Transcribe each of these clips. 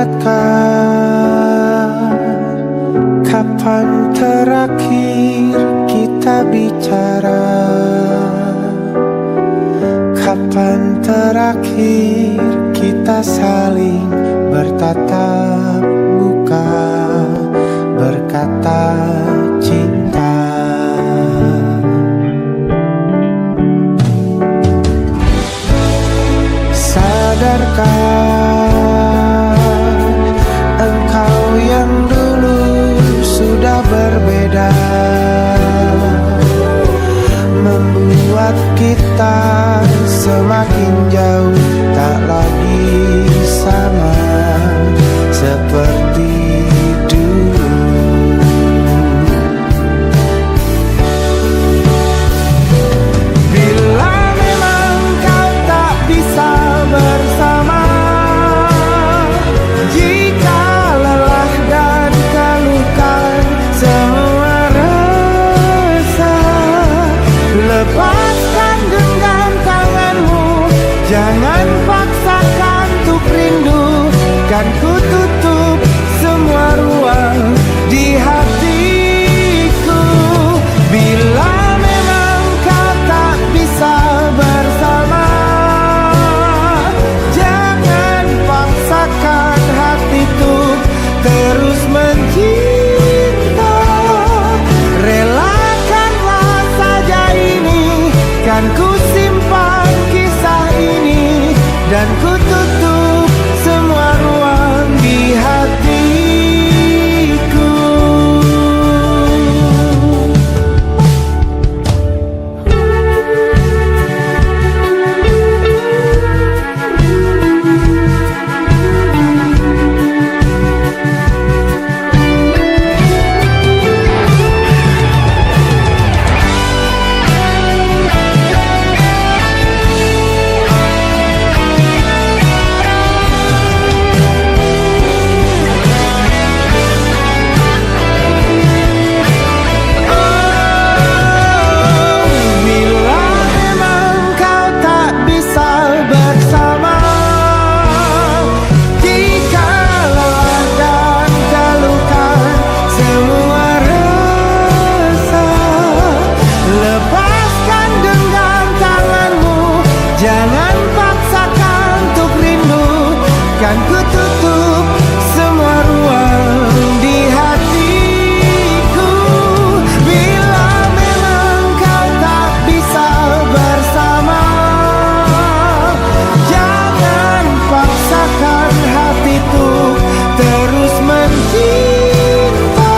ingatkan kapan terakhir kita bicara, kapan terakhir kita saling bertatap muka, berkata cinta. Sadarkah engkau yang dulu sudah berbeda, membuat kita semakin jauh, tak lagi sama seperti dulu. Bila memang kau tak bisa bersama, jika lelah dan keluhkan semua rasa, lepaskan genggam tanganmu, jangan paksakan untuk rindu. Kan ku tutup semua ruang di hatiku. Bila memang kau tak bisa bersama, jangan paksakan hatiku terus mencinta. Relakanlah saja ini, kan ku simpan kisah ini, dan ku tutup semua ruang di hatiku. Jangan paksakan untuk rindu, kan ku tutup semua ruang di hatiku. Bila memang kau tak bisa bersama, jangan paksakan hatiku terus mencinta.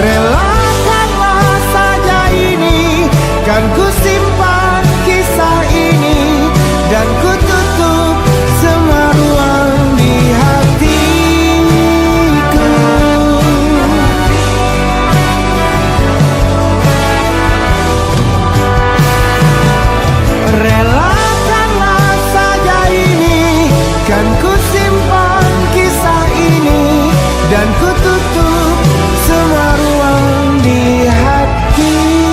Relakanlah saja ini, kan ku simpan kisah ini, dan ku tutup semua ruang di hatiku. Relakanlah saja ini, kan ku simpan kisah ini, dan ku tutup semua ruang di hatiku.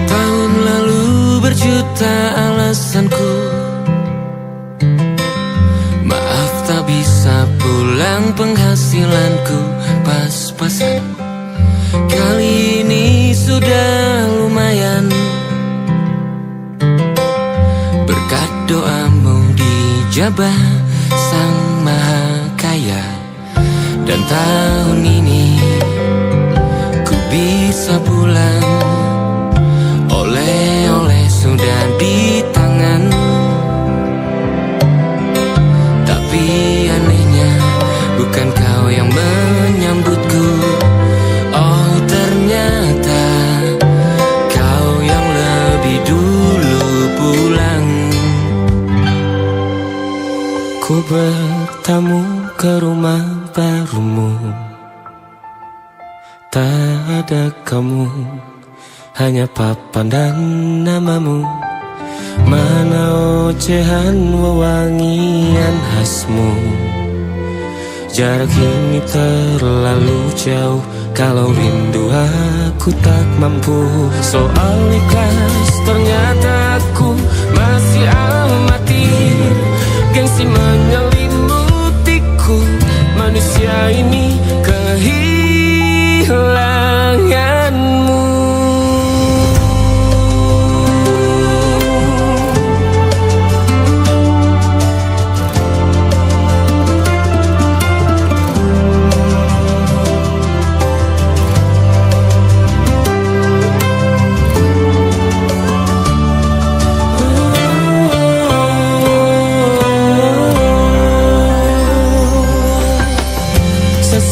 Tahun lalu berjuta alasanku, maaf tak bisa pulang, penghasilanku pas-pasan. Kali ini sudah lumayan, berkat doamu dijabah Sang Maha Kaya. Dan tahun ini ku bisa pulang, oleh-oleh sudah di tangan. Tapi anehnya bukan kau yang menyambutku. Oh ternyata kau yang lebih dulu pulang. Ku bertamu ke rumah barumu, tak ada kamu hanya papan dan namamu. Mana ocehan wewangian khasmu. Jarak ini terlalu jauh, kalau rindu aku tak mampu. Soal ikhlas ternyata aku masih amatir. Gengsi menyelimutiku, manusia ini kehilanganmu.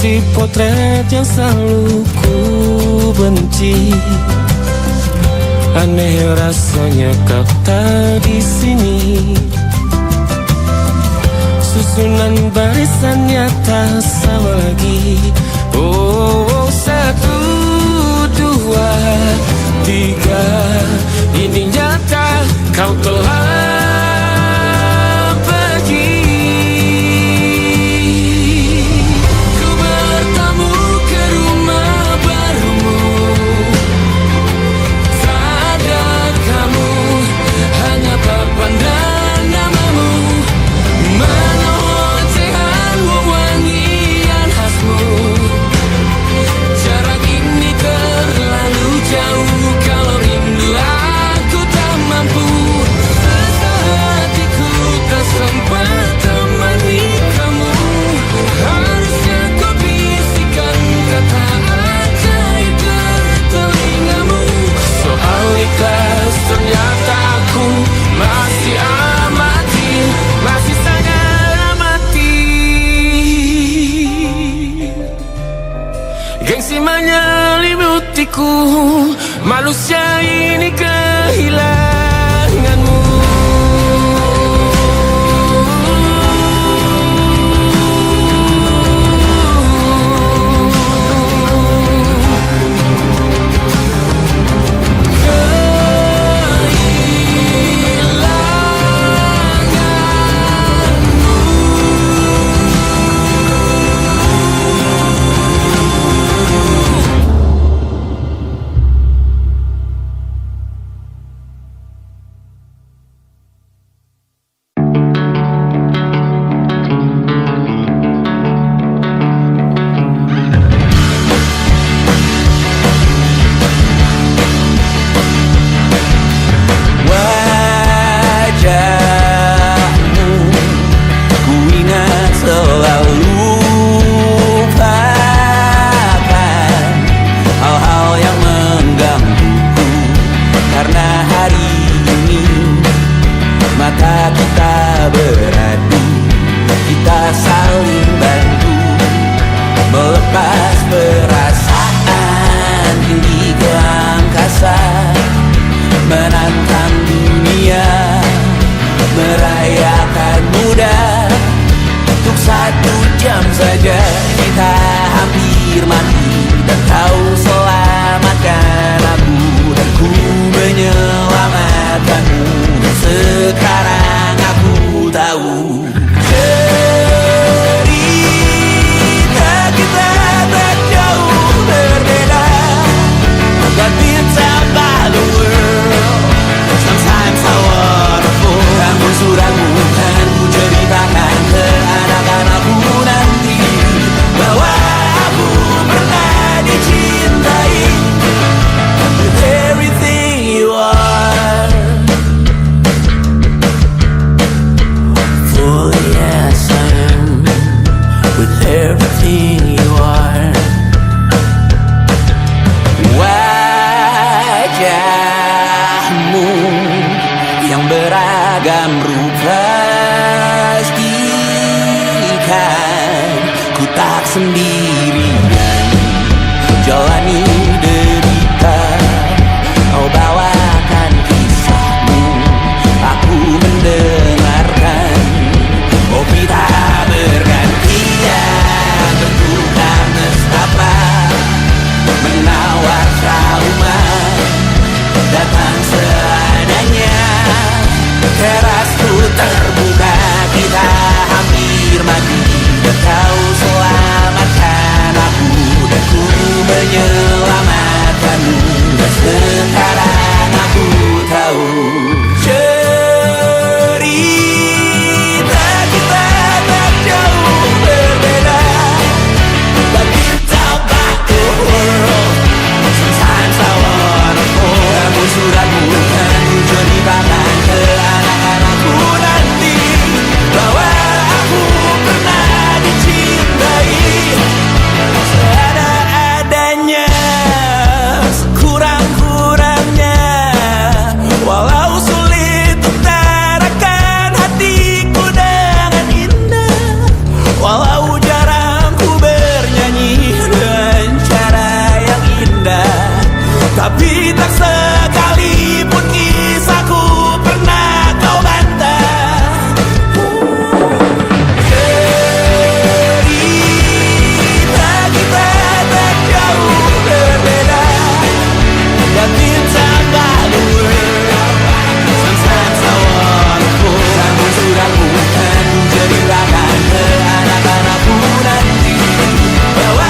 Si potret yang selalu ku benci, aneh rasanya kau tak di sini. Susunan barisannya tak sama lagi. Oh, 1, 2, 3, ini nyata kau telah ternyata aku masih amati, masih sangat amati. Gengsi menyelimutiku, manusia ini kehilanganmu. Menawar trauma Tapi tak sekalipun kisahku pernah kau bantah. Cerita kita tak jauh berbeda, dan bintang balur sometimes I wanna pull. Namun sudah bukan jadi bahkan anak-anak pun nanti bahwa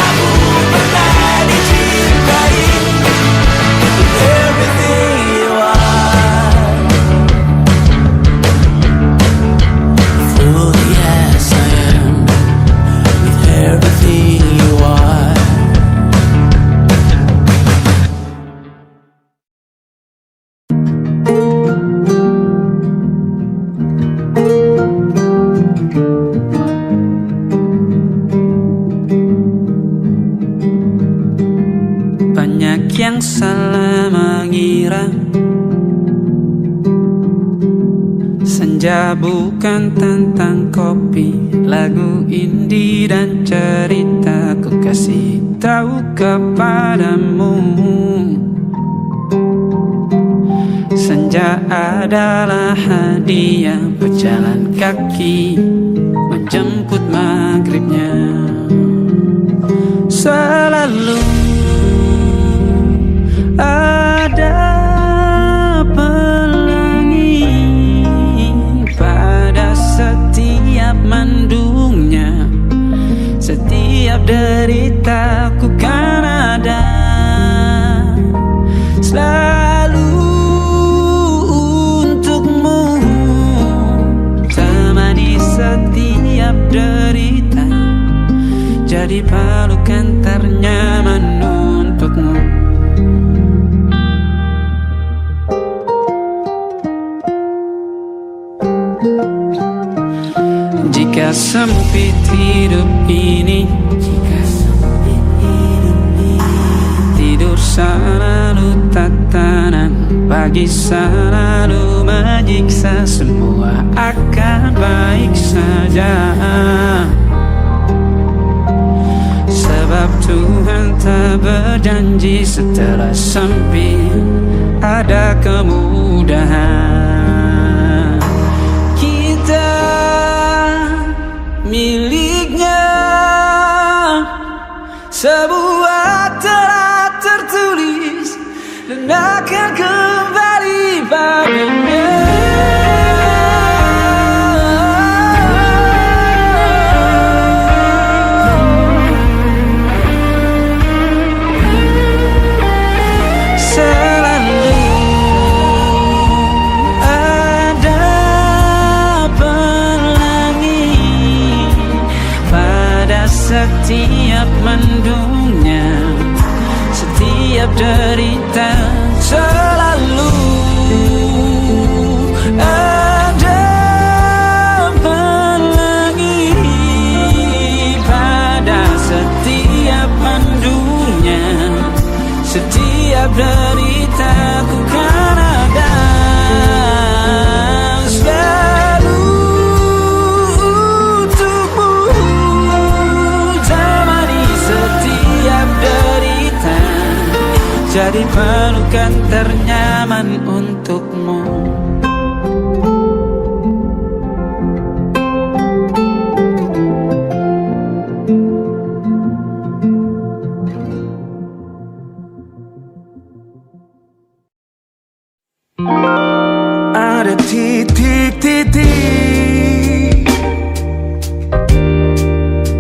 aku pernah dicintai with everything you are. Full, yes I am, with everything you are. Banyak yang salah mengira senja bukan tentang kopi, lagu indie dan cerita ku kasih tahu kepadamu. Senja adalah hadiah berjalan kaki menjemput maghribnya. Selalu ada pelangi pada setiap mendungnya. Setiap deritaku kan ada selalu untukmu. Temani setiap derita, jadi pelukan ternyaman untukmu. Jika sempit hidup ini, tidur selalu tatanan, pagi selalu menyiksa, semua akan baik saja. Sebab Tuhan tak berjanji setelah sempit ada kemudahan. Kita miliknya sebuah telah tertulis dan akan kembali padanya. Setiap mendungnya, setiap derita, selalu ada pelangi pada setiap mendungnya. Setiap derita ku kan ada selalu untukmu. Jadi pelukan ternyaman untukmu. Ada titik-titik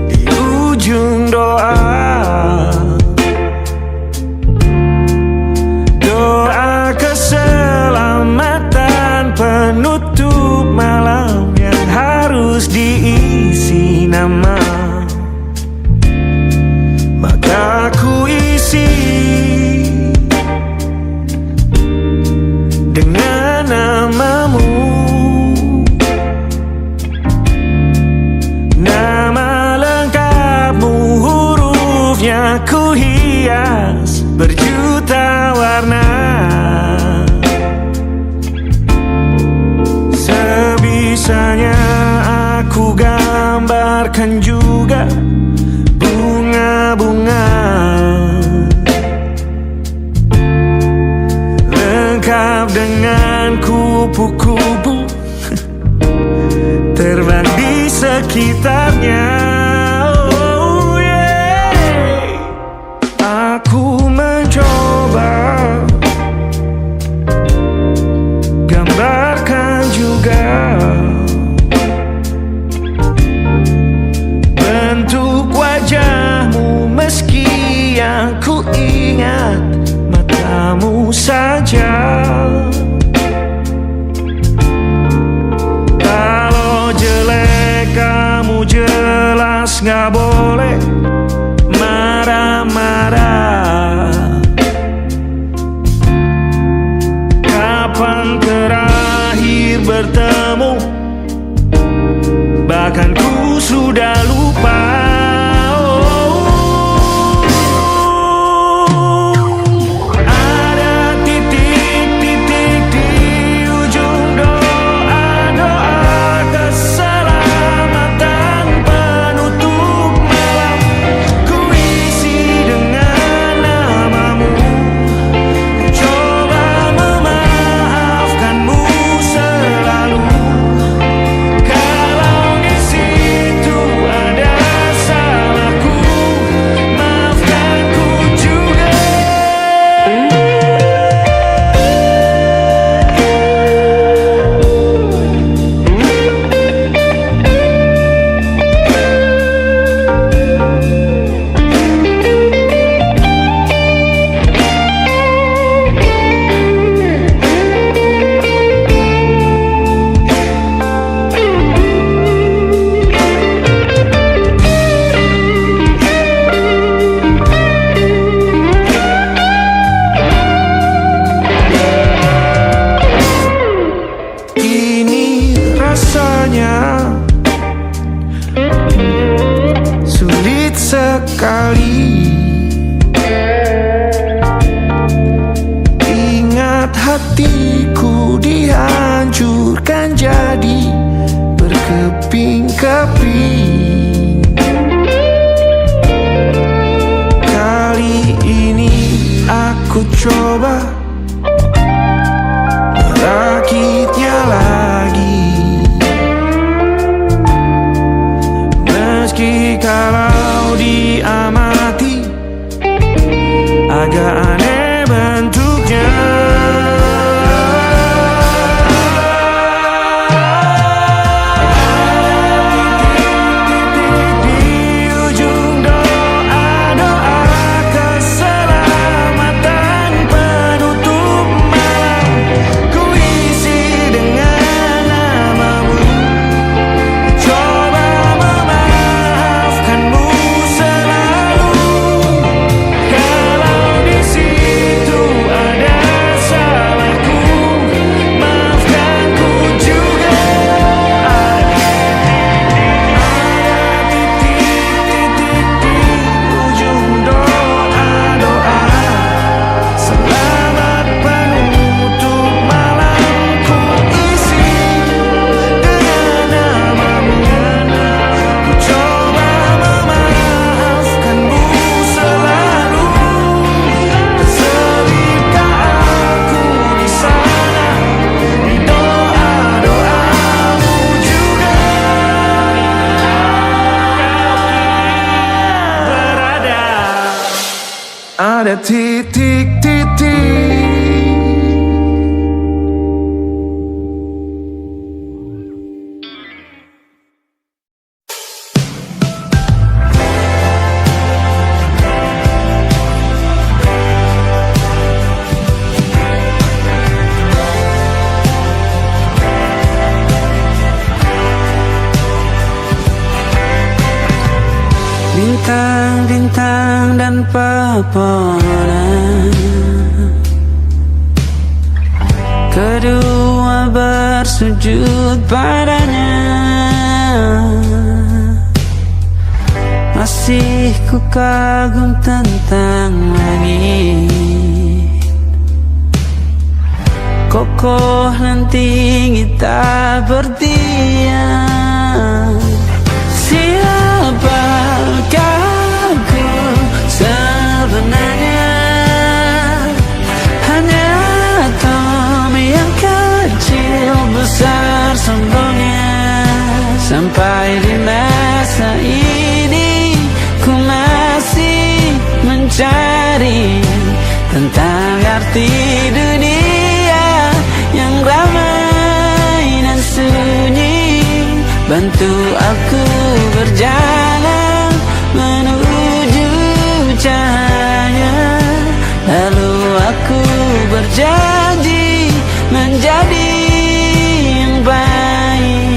di ujung doa, doa keselamatan penutup malam yang harus diisi nama. Maka ku isi dengan namamu, nama lengkapmu, hurufnya ku hias berjuta warna. Sebisanya aku gambarkan juga bunga-bunga sekitarnya. Oh yeah. Aku mencoba gambarkan juga bentuk wajahmu, meski yang ku ingat matamu saja. Kalau jelek kamu jelas gak boleh marah-marah. Kapan terakhir bertemu, bahkan ku sudah lupa. Sulit sekali ingat hatiku dihancurkan jadi berkeping-keping. Kali ini aku coba merakitnya lagi. Meski kalau diamati agak aneh bentuknya. Di ujung doa-doa keselamatan penutup malam, ku isi dengan namamu. Coba memaafkanmu selalu. Kalau di situ ada salahku, maafkanku juga. Ada titik-titik di ujung doa-doa. Selamat penutup malam, ku isi dengan namamu. Ku coba memaafkanmu selalu. Terselipkah aku di sana, di doa-doamu juga. Berada ada titik-titik. Bintang-bintang dan pepohonan, kedua bersujud padanya. Masih ku kagum tentang langit, kokoh dan tinggi tak berdiam. Siapakah aku sebenarnya? Hanya atom yang kecil besar sombongnya. Sampai di mana mencari tentang arti dunia yang ramai dan sunyi. Bantu aku berjalan menuju cahaya, lalu aku berjanji menjadi yang baik.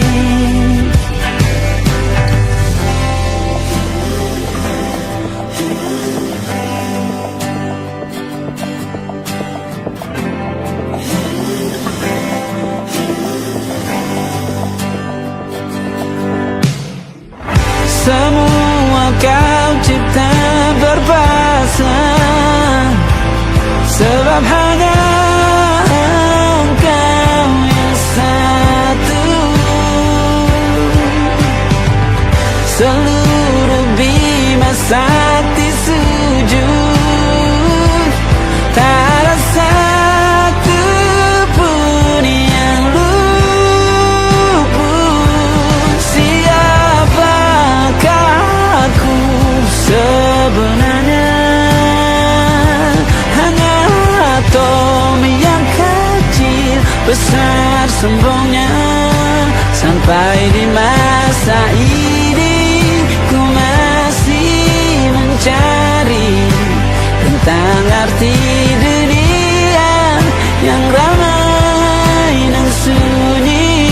Semua kau cipta berpasang, sebab hanya engkau yang satu. Seluruh bima sakti sujud, tak ada satu pun yang luput. Siapakah aku sebenarnya? Hanya atom yang kecil, besar sombongnya. Sampai di masa ini ku masih mencari tentang arti dunia yang ramai dan sunyi.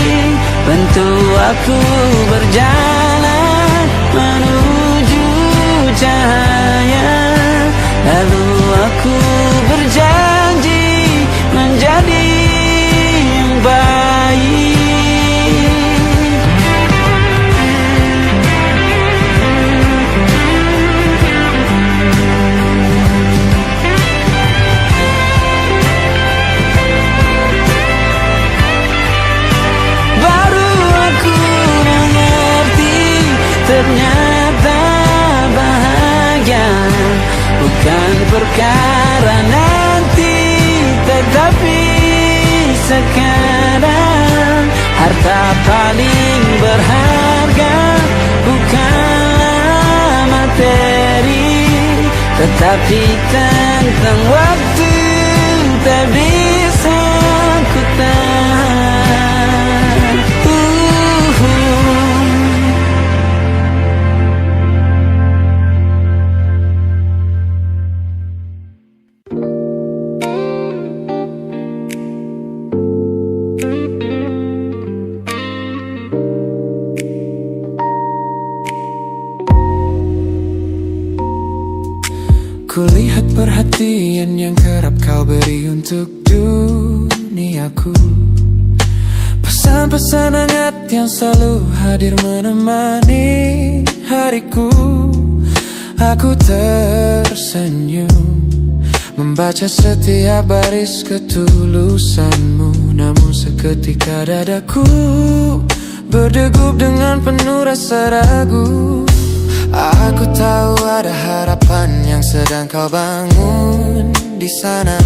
Bantu aku berjalan menuju cahaya, lalu aku berjanji menjadi yang baik. Baru aku mengerti, ternyata bahagia bukan perkara nanti, tetapi sekarang. Harta paling berharga bukanlah materi, tetapi tentang waktu tak bisa ku tahan. Kulihat perhatian yang kerap kau beri untuk duniaku, pesan-pesan hangat yang selalu hadir menemani hariku. Aku tersenyum membaca setiap baris ketulusanmu, namun seketika dadaku berdegup dengan penuh rasa ragu. Aku tahu ada harapan yang sedang kau bangun di sana.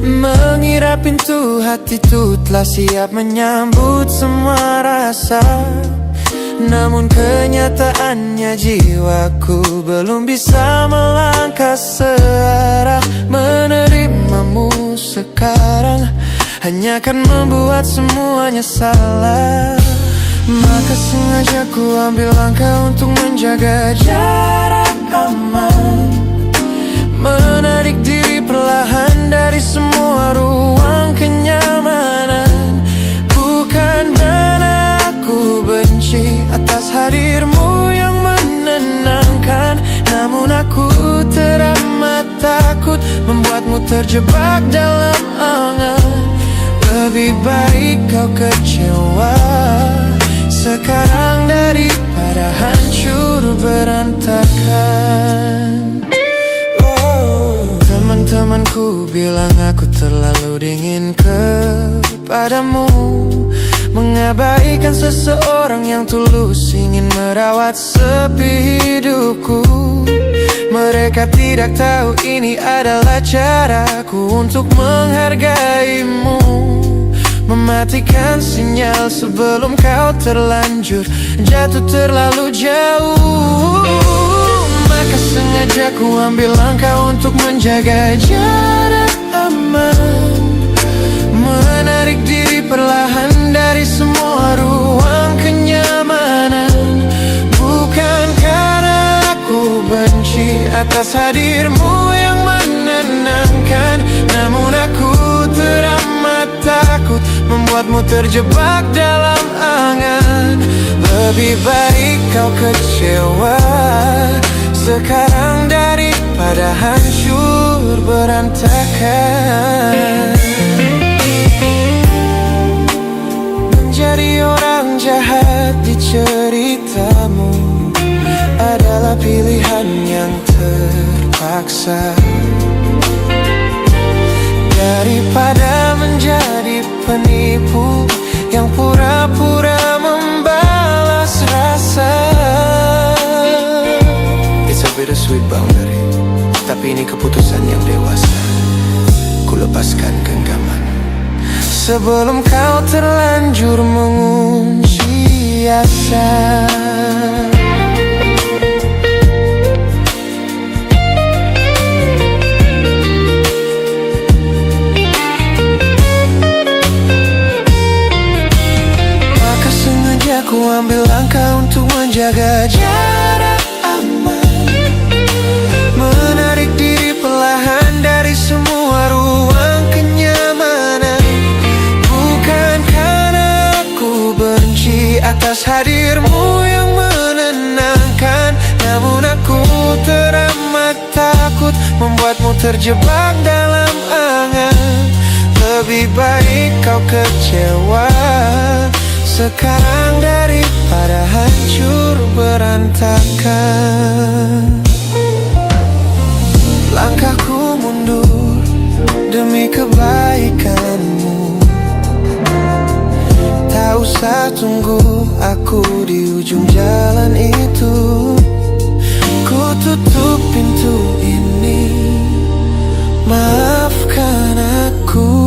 Mengira pintu hati itu telah siap menyambut semua rasa, namun kenyataannya jiwaku belum bisa melangkah searah. Menerimamu sekarang hanya akan membuat semuanya salah. Maka sengaja ku ambil langkah untuk menjaga jarak aman, menarik diri perlahan dari semua ruang kenyamanan. Bukan karena aku benci atas hadirmu yang menenangkan, namun aku teramat takut membuatmu terjebak dalam angan. Lebih baik kau kecewa sekarang daripada hancur berantakan. Teman-temanku bilang aku terlalu dingin kepadamu, mengabaikan seseorang yang tulus ingin merawat sepi hidupku. Mereka tidak tahu ini adalah caraku untuk menghargaimu, mematikan sinyal sebelum kau terlanjur jatuh terlalu jauh. Maka Maka sengaja ku ambil langkah untuk menjaga jarak aman, menarik diri perlahan dari semua ruang kenyamanan. Bukan karena aku benci atas hadirmu yang menenangkan, namun aku teramat takut membuatmu terjebak dalam angan. Lebih baik kau kecewa sekarang daripada hancur berantakan. Menjadi orang jahat di ceritamu adalah pilihan yang terpaksa, daripada menjadi penipu yang pura-pura membalas rasa. It's a bittersweet boundary, tapi ini keputusan yang dewasa. Ku lepaskan genggaman sebelum kau terlanjur mengunci asa. Ku ambil langkah untuk menjaga jarak aman, menarik diri perlahan dari semua ruang kenyamanan. Bukan karena aku benci atas hadirmu yang menenangkan, namun aku teramat takut membuatmu terjebak dalam angan. Lebih baik kau kecewa sekarang daripada hancur berantakan. Langkahku mundur demi kebaikanmu. Tak usah tunggu aku di ujung jalan itu. Ku tutup pintu ini, maafkan aku.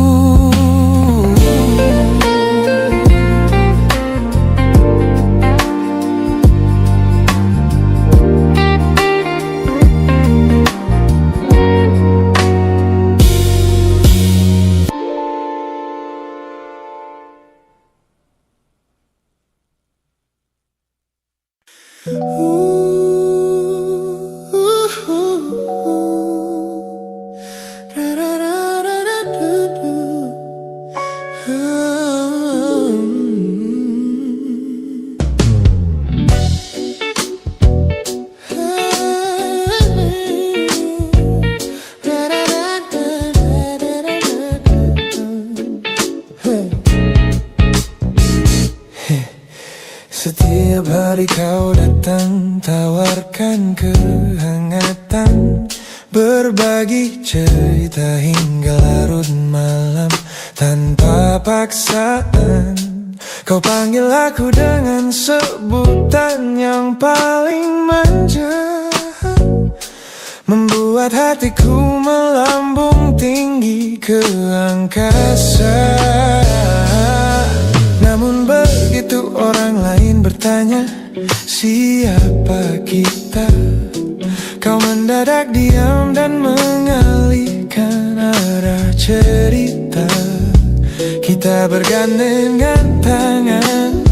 Setiap hari kau datang, tawarkan kehangatan, berbagi cerita hingga larut malam tanpa paksaan. Kau panggil aku dengan sebutan yang paling manja, membuat hatiku melambung tinggi ke angkasa. Namun begitu orang lain bertanya, siapa kita? Kau mendadak diam dan mengalihkan arah cerita. Kita bergandengan tangan,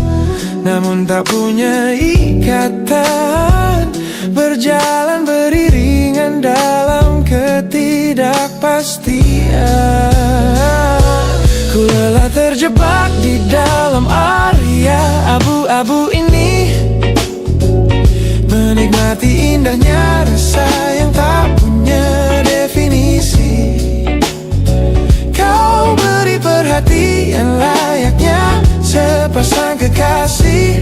namun tak punya ikatan, berjalan beriringan dalam ketidakpastian. Ku lelah terjebak di dalam area abu-abu ini, menikmati indahnya rasa yang tak punya definisi. Kau beri perhatian layaknya sepasang kekasih,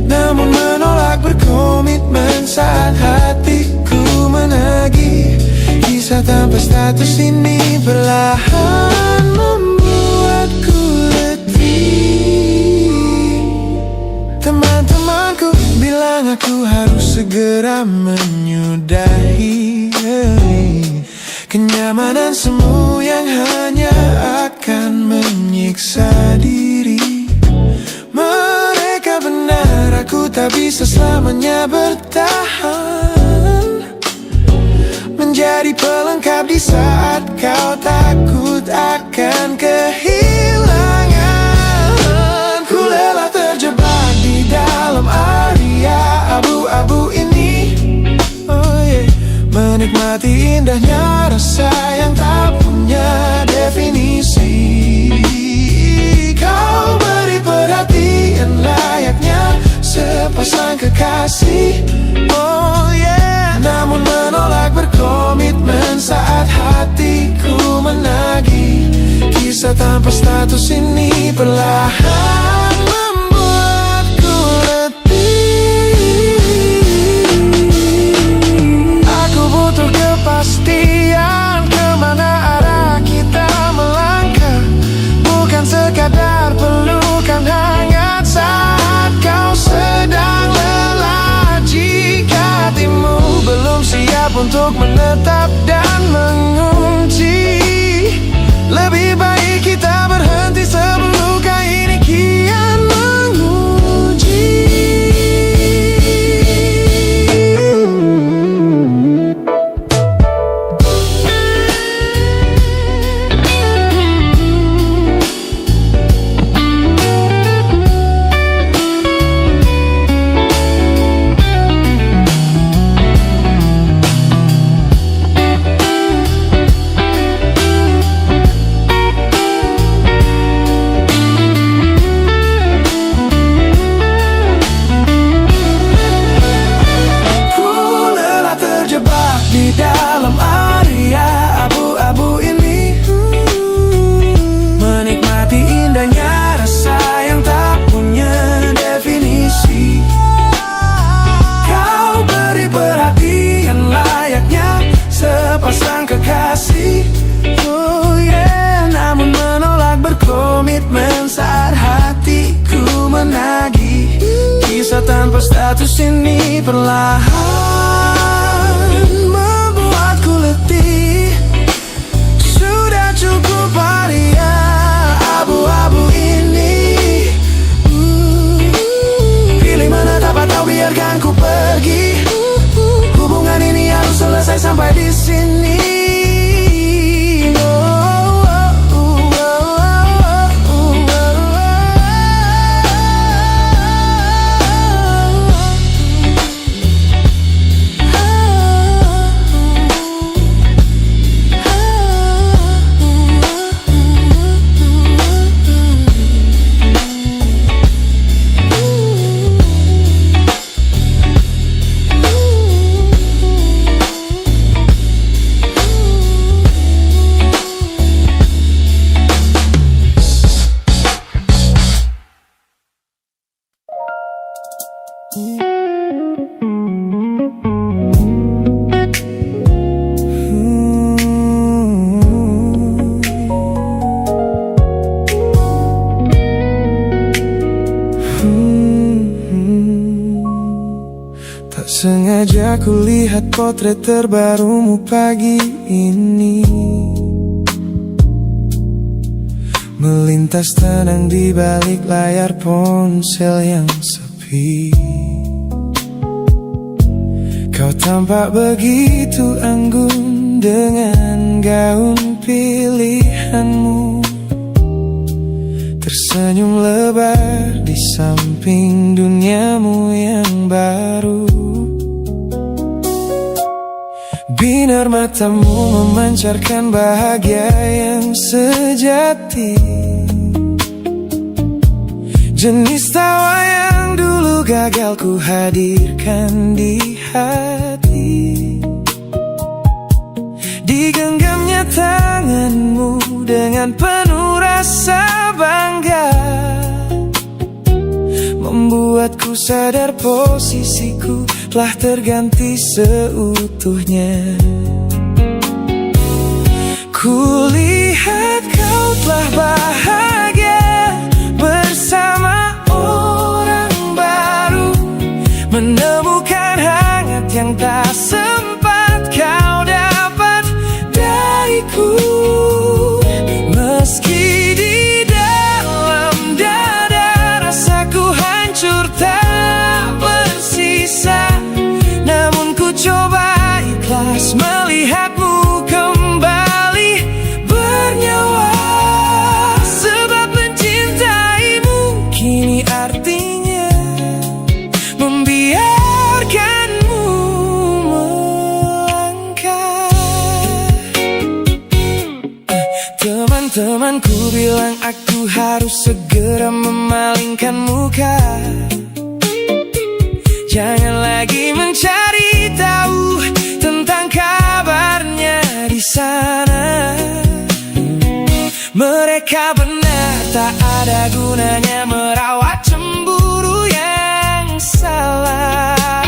namun menolak berkomitmen saat hatiku menagih. Kisah tanpa status ini perlahan membuatku letih. Teman-temanku bilang aku harus segera menyudahi kenyamanan semu yang hanya akan menyiksa diri. Mereka benar, aku tak bisa selamanya bertahan, menjadi pelengkap di saat kau takut akan kehilangan. Ku lelah terjebak di dalam area abu-abu ini, oh yeah. Menikmati indahnya rasa yang tak punya definisi. Kau beri perhatian layaknya sepasang kekasih, oh yeah. Namun menolak berkomitmen saat hatiku menagih. Kisah tanpa status ini perlahan membuatku letih. Aku butuh kepastian kemana arah kita melangkah, bukan sekadar pelukan hangat saat kau sedang lelah. Jika hatimu belum siap untuk menetap dan mengunci, lebih baik kita berhenti sebelum luka ini kian menguji. Oh yeah, namun menolak berkomitmen saat hatiku menagih. Kisah tanpa status ini perlahan membuatku letih. Sudah cukup area abu-abu ini, pilih menetap atau biarkan ku pergi. Hubungan ini harus selesai sampai di sini. Tak sengaja ku lihat potret terbarumu pagi ini, melintas tenang di balik layar ponsel yang sepi. Kau tampak begitu anggun dengan gaun pilihanmu, tersenyum lebar di samping duniamu yang baru. Binar matamu memancarkan bahagia yang sejati, jenis tawa yang dulu gagal ku hadirkan di hati. Digenggamnya tanganmu dengan penuh rasa bangga, membuatku sadar posisiku telah terganti seutuhnya. Kulihat kau telah bahagia bersama orang baru, menemukan hangat yang tak sempat kau dapat dariku. Meski di dalam dada rasaku hancur tak ikhlas melihatmu kembali bernyawa. Sebab mencintaimu kini artinya membiarkanmu melangkah. Teman-temanku bilang aku harus segera memalingkan muka. Jangan lagi mencari tahu tentang kabarnya di sana. Mereka benar, tak ada gunanya merawat cemburu yang salah.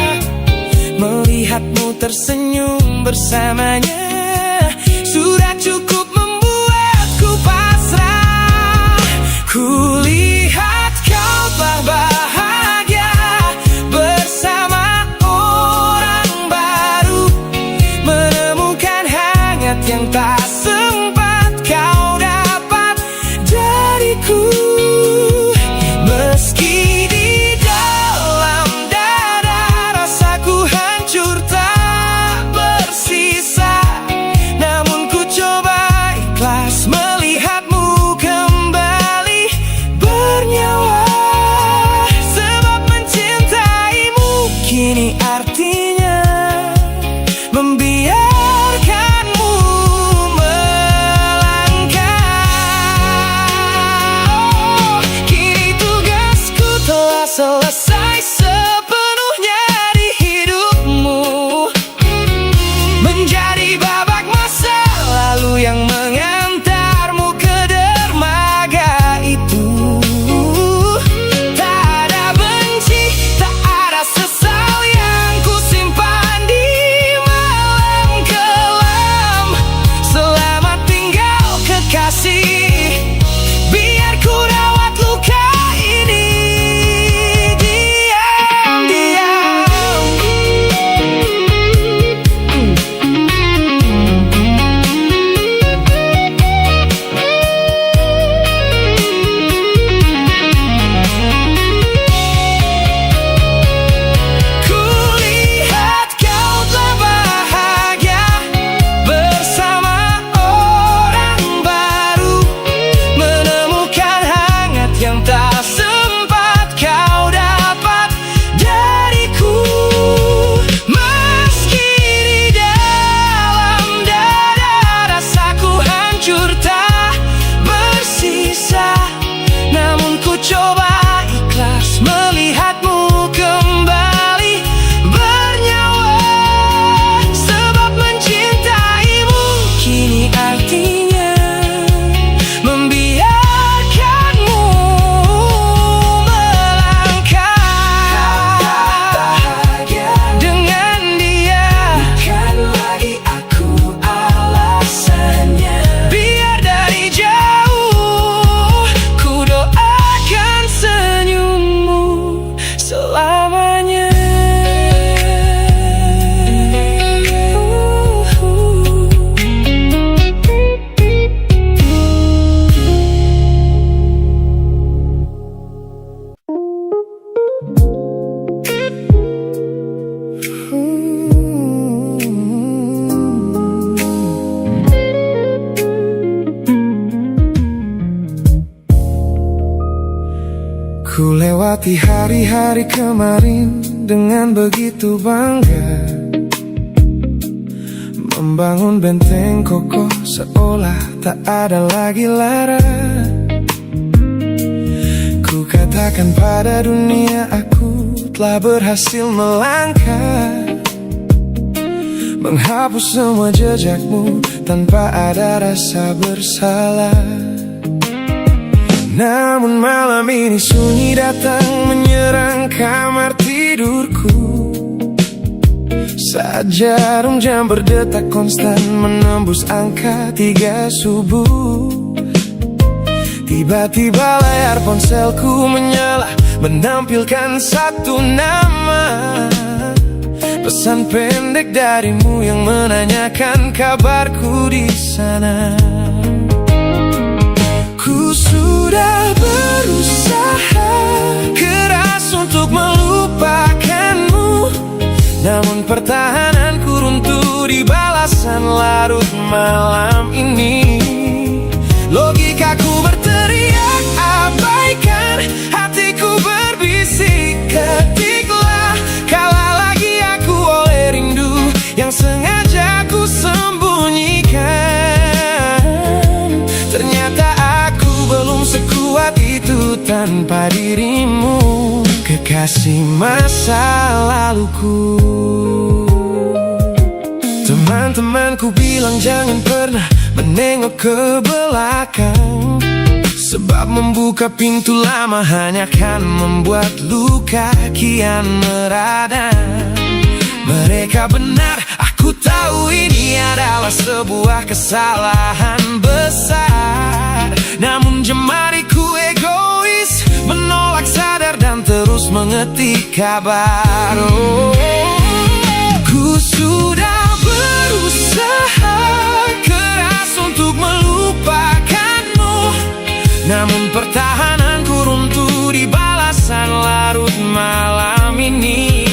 Melihatmu tersenyum bersamanya sudah cukup membuatku pasrah. Kulihat kau telah bahagia bersama orang baru, menemukan hangat yang tak sempat kau dapat dariku. Meski di dalam dada rasaku hancur tak bersisa, namun ku coba ikhlas melihatmu kembali bernyawa. Sebab mencintaimu kini artinya membiarkanmu melangkah. Kini tugasku telah selesai sepenuhnya di hidupmu, menjadi babak masa lalu yang mengantarmu ke dermaga itu. Tak ada benci, tak ada sesal yang ku simpan di malam kelam. Selamat tinggal kekasih, biar ku rawat luka ini diam-diam. Kulihat kau telah bahagia bersama orang baru, menemukan hangat yang tak sempat kau dapat dariku. Meski di dalam dada rasaku hancur tak bersisa, namun ku coba ikhlas melihatmu kembali bernyawa. Sebab mencintaimu kini artinya membiarkanmu melangkah. Dengan dia bukan lagi aku alasannya. Biar dari jauh ku doakan senyummu selamanya. Ku lewati hari-hari kemarin dengan begitu bangga, membangun benteng kokoh seolah tak ada lagi lara. Ku katakan pada dunia aku telah berhasil melangkah, menghapus semua jejakmu tanpa ada rasa bersalah. Namun malam ini sunyi datang menyerang kamar tidurku. Saat jarum jam berdetak konstan menembus angka 3 subuh. Tiba-tiba layar ponselku menyala, menampilkan satu nama. Pesan pendek darimu yang menanyakan kabarku di sana. Ku sudah berusaha keras untuk melupakanmu, Namun pertahananku runtuh di balasan larut malam ini. Logikaku berteriak abaikan, hatiku berbisik ketiklah. Kalah lagi aku oleh rindu yang sengaja ku sembunyikan. Ternyata aku belum sekuat itu tanpa dirimu, kekasih masa laluku. Teman-temanku bilang jangan pernah menengok ke belakang, sebab membuka pintu lama hanya akan membuat luka kian meradang. Mereka benar, aku tahu ini adalah sebuah kesalahan besar. Namun jemariku egois, menolak sadar dan terus mengetik kabar. Ku sudah berusaha keras untuk melupakanmu, namun pertahananku runtuh di balasan larut malam ini.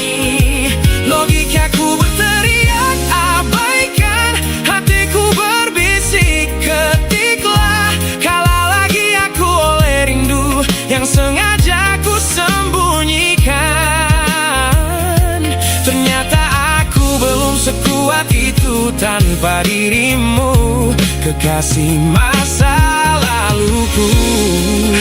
Logikaku berteriak abaikan, hatiku berbisik ketiklah. Kalah lagi aku oleh rindu yang sengaja ku sembunyikan. Ternyata aku belum sekuat itu tanpa dirimu, kekasih masa laluku.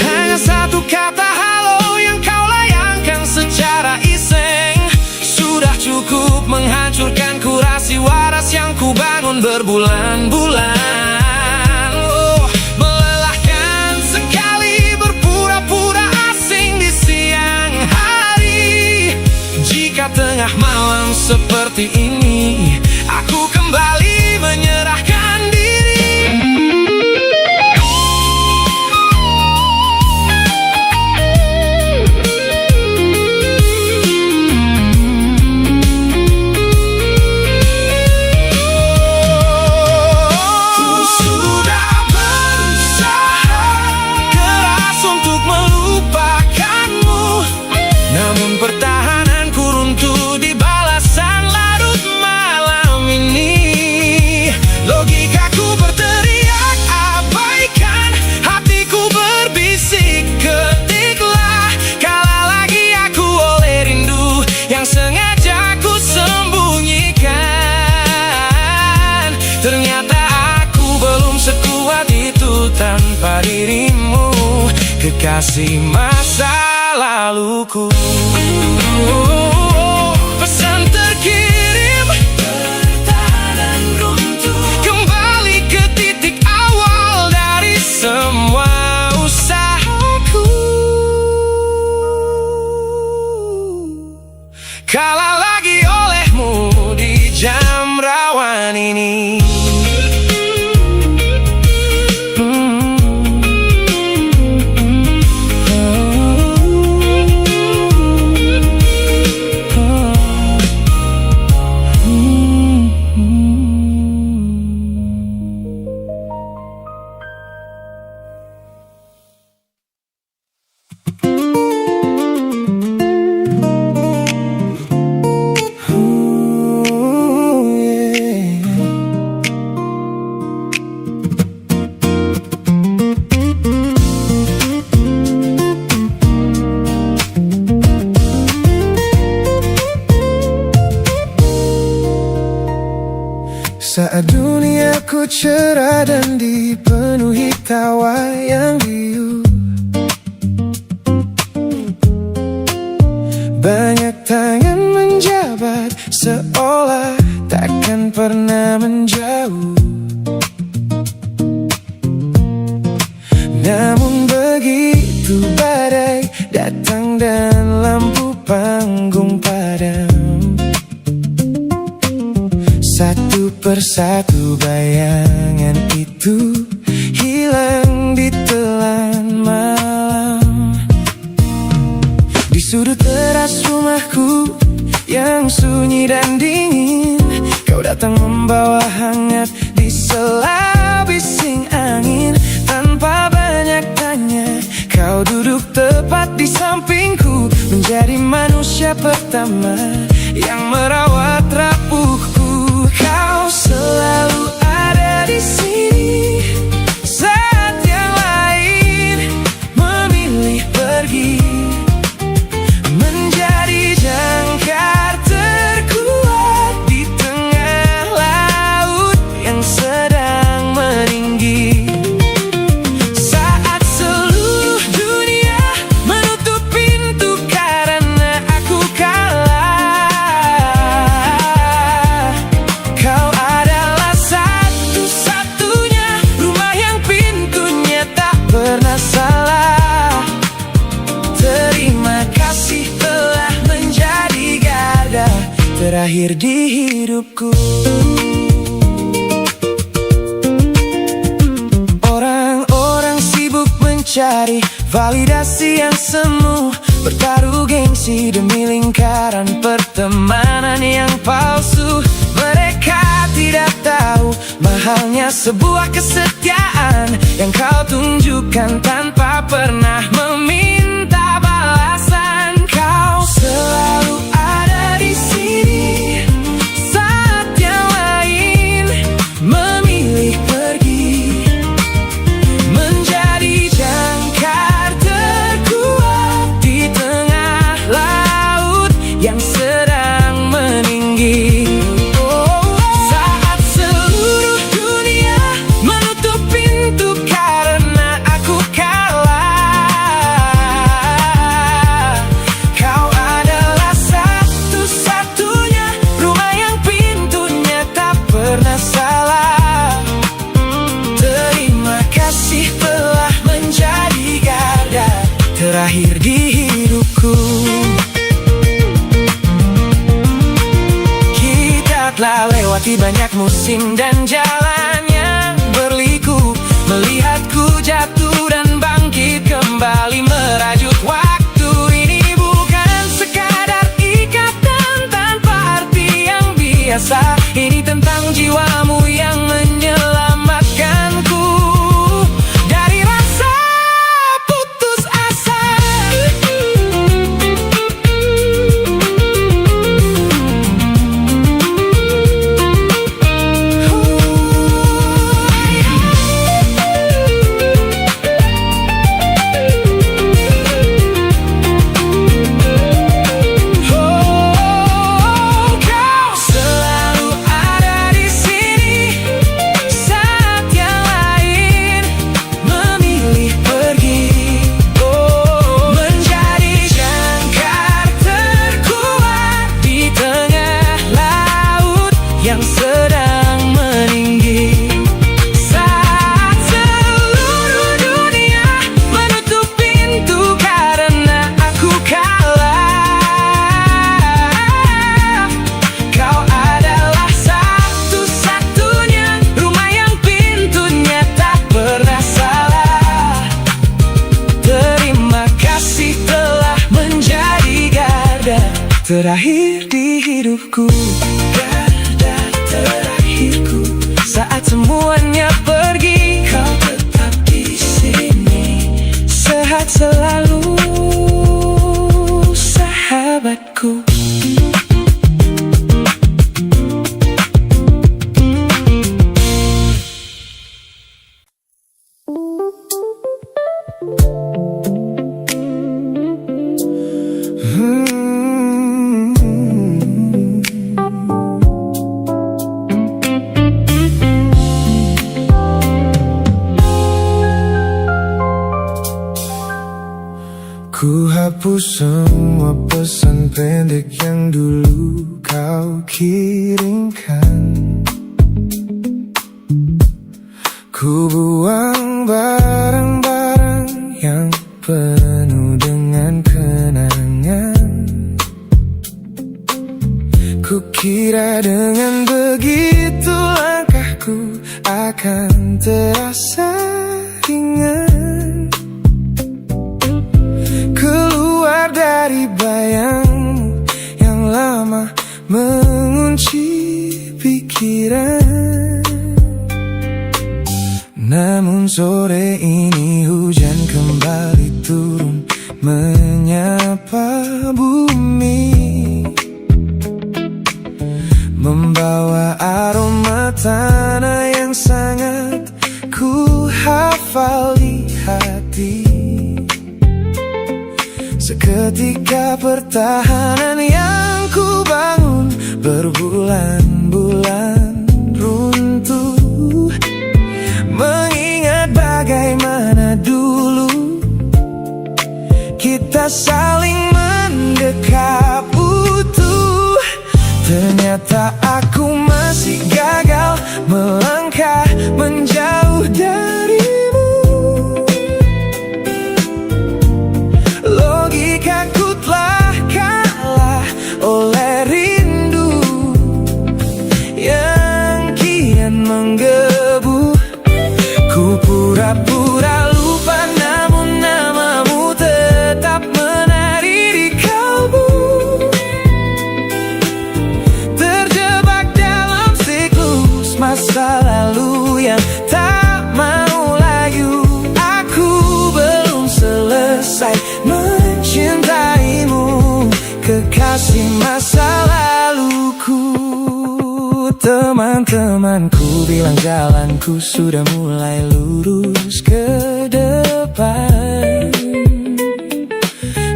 Hanya satu kata halo yang kau layangkan secara iseng sudah cukup menghancurkan kurasi waras yang ku bangun berbulan-bulan. Oh, melelahkan sekali berpura-pura asing di siang hari. Jika tengah malam seperti ini aku kembali menyerahkan diri. Pertahananku runtuh di balasan larut malam ini. Logikaku berteriak abaikan, hatiku berbisik ketiklah. Kalah lagi aku oleh rindu yang sengaja ku sembunyikan. Ternyata aku belum sekuat itu tanpa dirimu, kekasih masa laluku. Pesan terkirim, pertahanan runtuh, kembali ke titik awal dari semua usahaku. Kalah lagi olehmu di jam rawan ini. Saat duniaku cerah dan dipenuhi tawa yang riuh, banyak tangan menjabat seolah takkan pernah menjauh. Namun begitu badai datang dan lampu panggung padam, satu persatu bayangan itu hilang di telan malam. Di sudut teras rumahku yang sunyi dan dingin, kau datang membawa hangat di sela bising angin. Tanpa banyak tanya, kau duduk tepat di sampingku, menjadi manusia pertama yang merawat rapuhku. Kau selalu ada di sini saat yang lain memilih pergi, menjadi jangkar terkuat di tengah laut yang sedang meninggi. Saat seluruh dunia menutup pintu karena aku kalah, kau adalah satu-satunya rumah yang pintunya tak pernah salah. Terima kasih telah menjadi garda terakhir di hidupku. Orang-orang sibuk mencari validasi yang semu, bertaruh gengsi demi lingkaran pertemanan yang palsu. Mereka tidak tahu mahalnya sebuah kesetiaan yang kau tunjukkan tanpa pernah meminta balasan. Kau selalu ada di sini saat yang lain memilih pergi, menjadi jangkar terkuat di tengah laut yang sedang meninggi. Saat seluruh dunia menutup pintu karena aku kalah, kau adalah satu-satunya rumah yang pintunya tak pernah salah. Terima kasih telah menjadi garda terakhir di hidupku. Kita telah lewati banyak musim dan jalan yang berliku, melihatku jatuh dan bangkit kembali merajut waktu. Ini bukan sekadar ikatan tanpa arti yang biasa, ini tentang jiwamu yang menyelamatkanku dari rasa putus asa. Kau selalu ada di sini saat yang lain memilih pergi, menjadi jangkar terkuat di tengah laut yang sedang meninggi. Saat seluruh dunia menutup pintu karena aku kalah, kau adalah satu-satunya rumah yang pintunya tak pernah salah. Terima kasih telah menjadi garda terakhir di hidupku. Garda terakhirku saat semuanya pergi, kau tetap di sini. Sehat selalu sahabatku. Ku hapus semua pesan pendek yang dulu kau kirimkan. Ku buang barang-barang yang penuh dengan kenangan. Ku kira dengan begitu langkahku akan terasa ringan, keluar dari bayangmu yang lama mengunci pikiran. Namun sore ini hujan kembali turun menyapa bumi. suasana yang sangat ku hafal di hati. Seketika pertahanan yang ku bangun berbulan-bulan runtuh. Mengingat bagaimana dulu kita saling mendekap utuh. Ternyata aku masih gagal melangkah menjauh darimu. Logikaku telah kalah oleh rindu yang kian menggebu. Ku pura-pura lupa, namun namamu tetap menari di kalbu. Terjebak dalam siklus masa lalu yang tak mau layu. Aku belum selesai mencintaimu, kekasih masa laluku. Teman-temanku bilang jalanku sudah mulai lurus ke depan.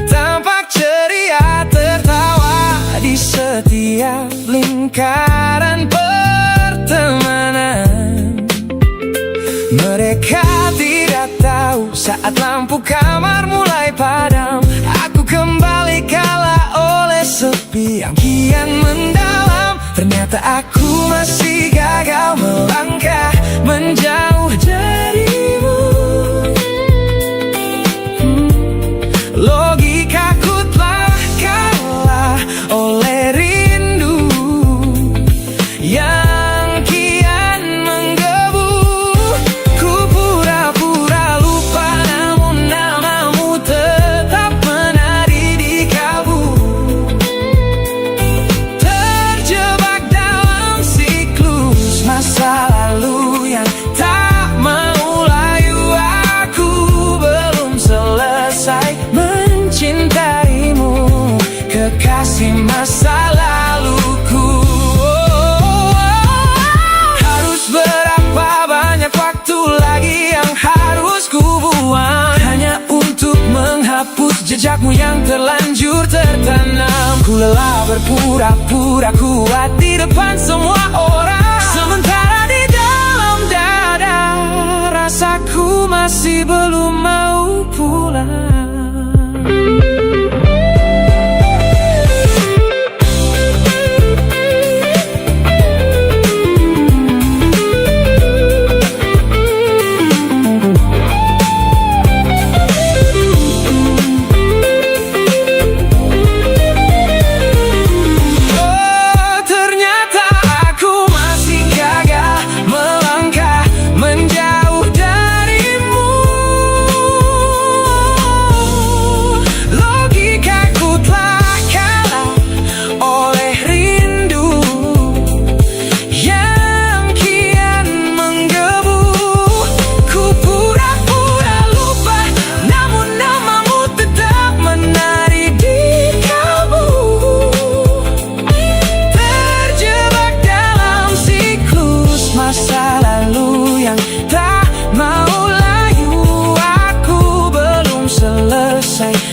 Tampak ceria tertawa di setiap lingkaran pertemanan. Mereka tidak tahu saat lampu kamar mulai padam, aku kembali kalah oleh sepi yang kian mendalam. Ternyata aku masih gagal melangkah menjauh darimu. Logikaku telah kalah oleh rindu yang kian menggebu. Ku pura-pura lupa, namun namamu tetap menari di kalbu. Terjebak dalam siklus masa lalu yang tak mau layu. Aku belum selesai mencintaimu, kekasih masa laluku. Harus berapa banyak waktu lagi yang harus ku buang hanya untuk menghapus jejakmu yang terlanjur tertanam. Ku lelah berpura-pura kuat di depan semua orang, sementara di dalam dada rasaku masih belum mau pulang.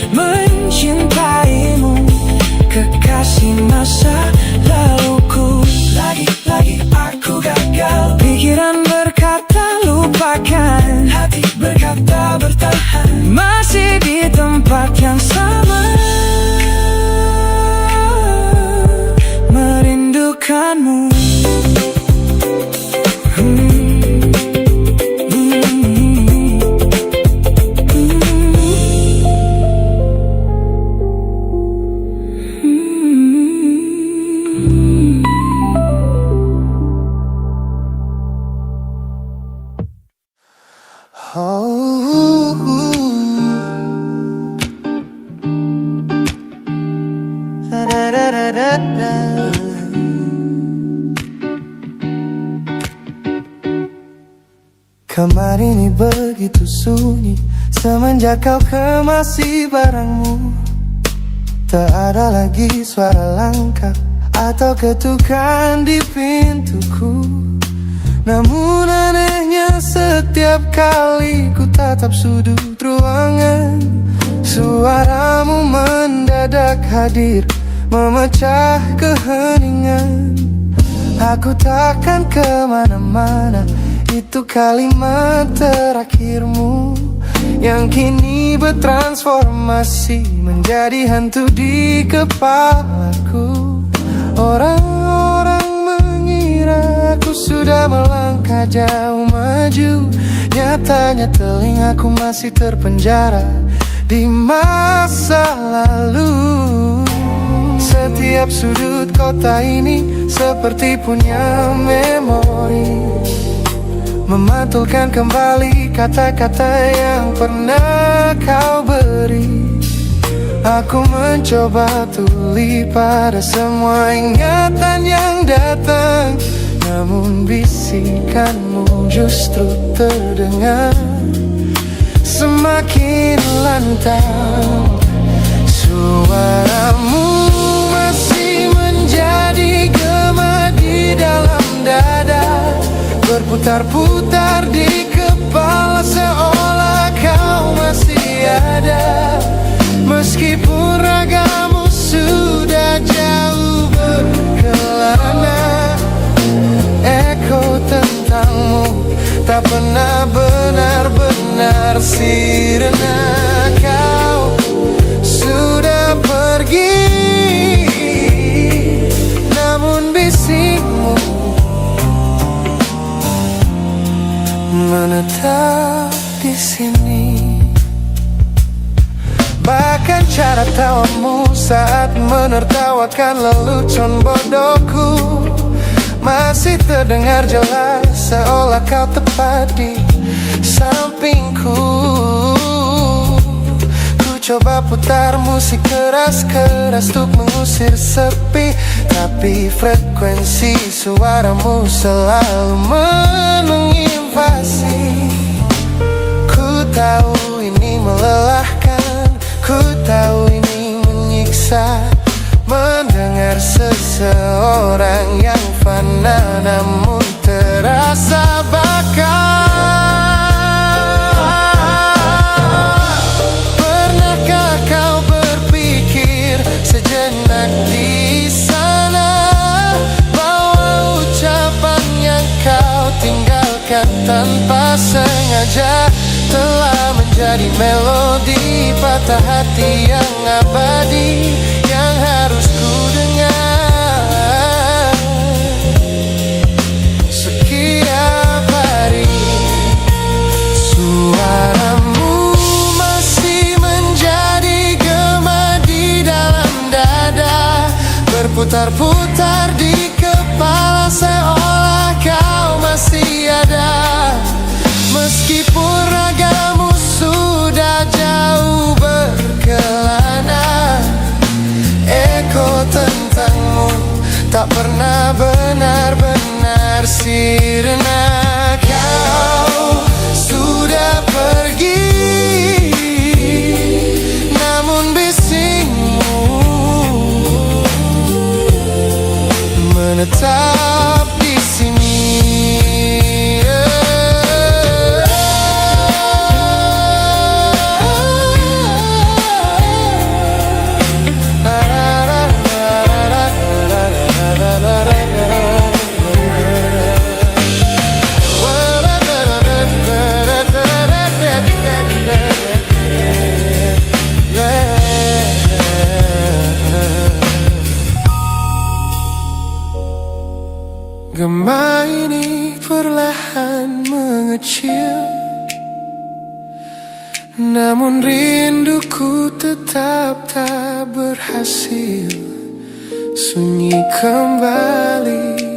Mencintaimu, kekasih masa laluku. Lagi-lagi aku gagal. Pikiran berkata lupakan, hati berkata bertahan, masih di tempat yang sama, merindukanmu. Kamar ini begitu sunyi semenjak kau kemasi barangmu. Tak ada lagi suara langkah atau ketukan di pintuku. Namun anehnya setiap kali ku tatap sudut ruangan, suaramu mendadak hadir, memecah keheningan. Aku takkan kemana-mana, itu kalimat terakhirmu yang kini bertransformasi menjadi hantu di kepalaku. Orang-orang mengira aku sudah melangkah jauh maju, nyatanya telingaku masih terpenjara di masa lalu. Setiap sudut kota ini seperti punya memori, memantulkan kembali kata-kata yang pernah kau beri. Aku mencoba tuli pada semua ingatan yang datang, namun bisikanmu justru terdengar semakin lantang. Suaramu masih menjadi gema di dalam dada, berputar-putar di kepala seolah kau masih ada. Meskipun ragamu sudah jauh berkelana, eko tentangmu tak pernah benar-benar sirna. Kau sudah pergi, namun bisikmu menetap di sini. Bahkan cara tawamu saat menertawakan lelucon bodohku masih terdengar jelas, seolah kau tepat di sampingku. Ku coba putar musik keras-keras untuk mengusir sepi, tapi frekuensi suaramu selalu menginvasi. Ku tahu ini melelahkan, ku tahu ini menyiksa, mendengar seseorang yang fana namun terasa bakal. Pernahkah kau berpikir sejenak di sana bahwa ucapan yang kau tinggalkan tanpa sengaja telah menjadi melodi patah hati yang abadi, yang harus ku dengar setiap hari. Suaramu masih menjadi gema di dalam dada, berputar-putar di kepala seolah kau masih ada. Meskipun ragamu sudah jauh berkelana, eko tentangmu tak pernah benar-benar sirna. Kau sudah pergi, namun bisikmu menetap di sini. Gema ini perlahan mengecil, namun rinduku tetap tak berhasil sunyi kembali.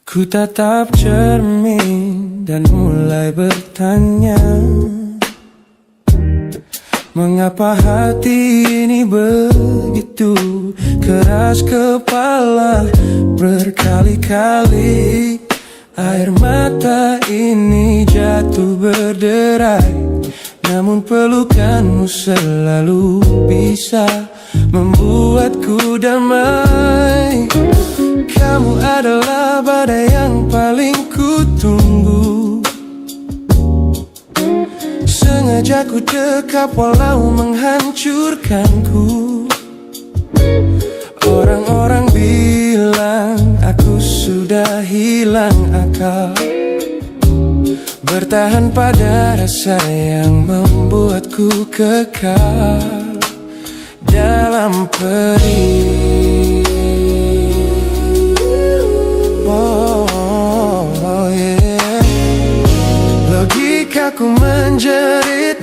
Ku tatap cermin dan mulai bertanya, Mengapa hati ini begitu keras kepala berkali-kali? Air mata ini jatuh berderai, namun pelukanmu selalu bisa membuatku damai. Kamu adalah badai yang paling kutunggu. Sengaja ku dekap walau menghancurkanku. Orang-orang bilang aku sudah hilang akal, bertahan pada rasa yang membuatku kekal dalam perih. Oh, yeah. Logikaku menjerit,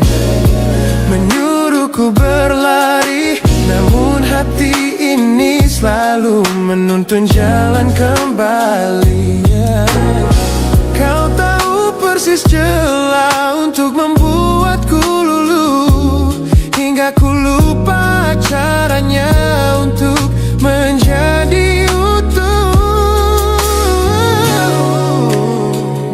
menyuruhku berlari, namun hati ini selalu menuntun jalan kembali. Kau tahu persis celah untuk membuatku luluh, hingga ku lupa caranya untuk menjadi utuh.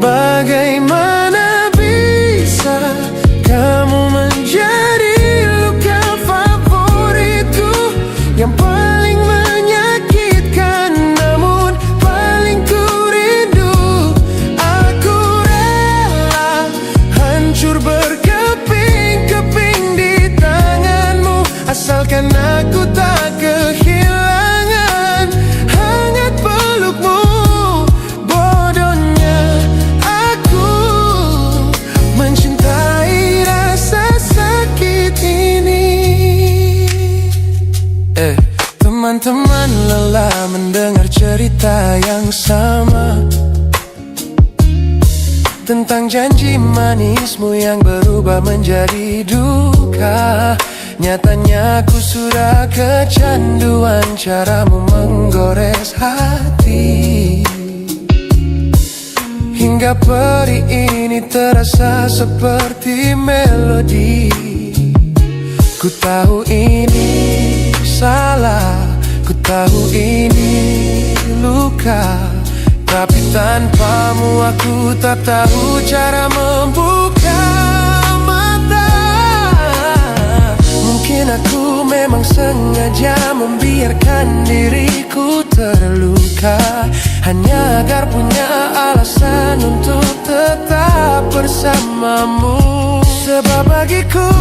Bagaimana bisa kamu menjadi luka favoritku yang paling menyakitkan, namun paling ku rindu. Aku rela hancur berkeping-keping di tanganmu, asalkan aku tak kehilangan hangat pelukmu. Bodohnya aku mencintai rasa sakit ini. Teman-teman lelah mendengar cerita yang sama tentang janji manismu yang berubah menjadi duka. Nyatanya aku sudah kecanduan caramu menggores hati, hingga perih ini terasa seperti melodi. Ku tahu ini salah, ku tahu ini luka, tapi tanpamu aku tak tahu cara membuka mata. Mungkin aku memang sengaja membiarkan diriku terluka, hanya agar punya alasan untuk tetap bersamamu. Sebab bagiku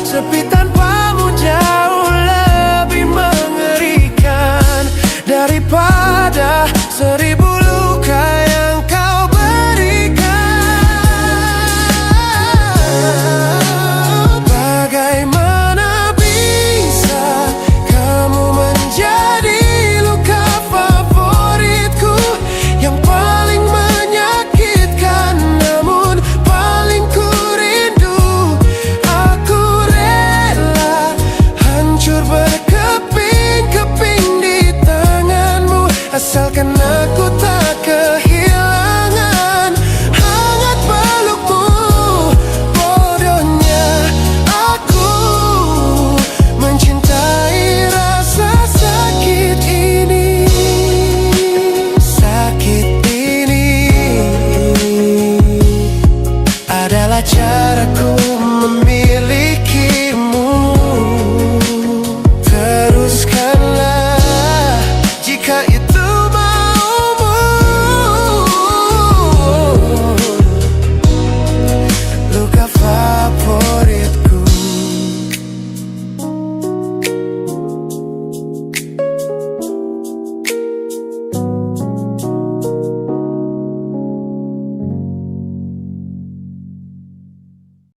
sepi tanpamu jauh lebih mengerikan daripada 1000 luka yang kau berikan. Bagaimana bisa kamu menjadi luka favoritku yang paling menyakitkan, namun paling ku rindu. Aku rela hancur berkeping-keping di tanganmu, asalkan aku tak kehilangan hangat pelukmu. Bodohnya aku mencintai rasa sakit ini. Sakit ini adalah caraku